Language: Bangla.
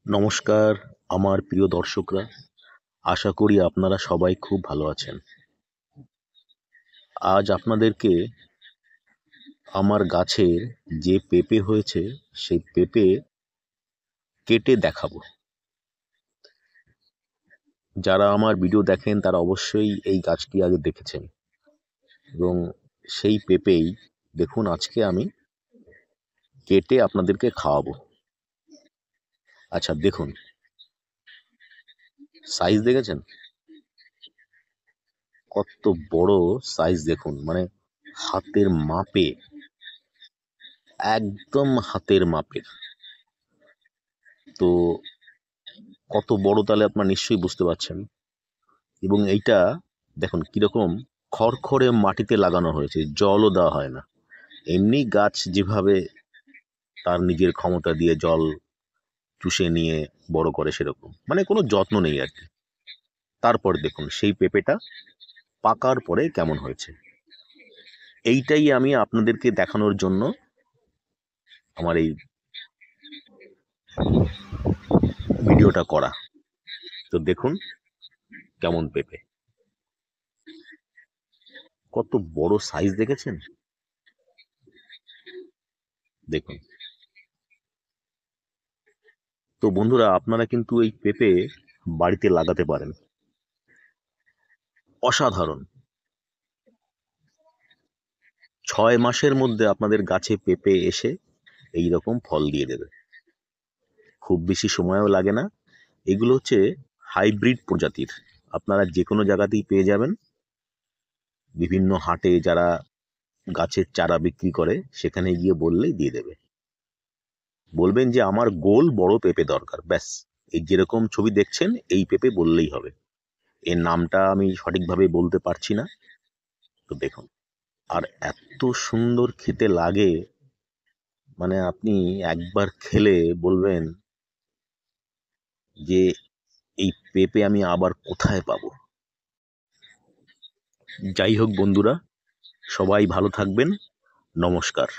নমস্কার আমার প্রিয় দর্শকরা, আশা করি আপনারা সবাই খুব ভালো আছেন। আজ আপনাদেরকে আমার গাছের যে পেঁপে হয়েছে সেই পেঁপে কেটে দেখাবো। যারা আমার ভিডিও দেখেন তারা অবশ্যই এই গাছটি আগে দেখেছেন এবং সেই পেঁপেই দেখুন আজকে আমি কেটে আপনাদেরকে খাওয়াবো। আচ্ছা দেখুন, সাইজ দেখেছেন কত বড় সাইজ, দেখুন মানে হাতের মাপে, একদম হাতের মাপের। তো কত বড় তাহলে আপনারা নিশ্চয়ই বুঝতে পারছেন। এবং এইটা দেখুন কীরকম খড়খড়ে মাটিতে লাগানো হয়েছে, জলও দেওয়া হয় না। এমনি গাছ যেভাবে তার নিজের ক্ষমতা দিয়ে জল চুষে নিয়ে বড় করে সেরকম, মানে কোনো যত্ন নেই আর কি। তারপর দেখুন সেই পেঁপেটা পাকার পরে কেমন হয়েছে, এইটাই আমি আপনাদেরকে দেখানোর জন্য আমার এই ভিডিওটা করা। তো দেখুন কেমন পেঁপে, কত বড় সাইজ দেখেছেন দেখুন। তো বন্ধুরা, আপনারা কিন্তু এই পেঁপে বাড়িতে লাগাতে পারেন, অসাধারণ। 6 মাসের মধ্যে আপনাদের গাছে পেঁপে এসে এই রকম ফল দিয়ে দেবে, খুব বেশি সময়ও লাগে না। এগুলো হচ্ছে হাইব্রিড প্রজাতির, আপনারা যে কোনো জায়গাতেই পেয়ে যাবেন। বিভিন্ন হাটে যারা গাছের চারা বিক্রি করে সেখানে গিয়ে বললেই দিয়ে দেবে। বলবেন যে আমার গোল বড় পেঁপে দরকার, ব্যাস এই যেরকম ছবি দেখছেন এই পেঁপে বললেই হবে। এর নামটা আমি সঠিকভাবে বলতে পারছি না। তো দেখুন, আর এত সুন্দর খেতে লাগে, মানে আপনি একবার খেলে বলবেন যে এই পেঁপে আমি আবার কোথায় পাবো। যাই হোক বন্ধুরা, সবাই ভালো থাকবেন। নমস্কার।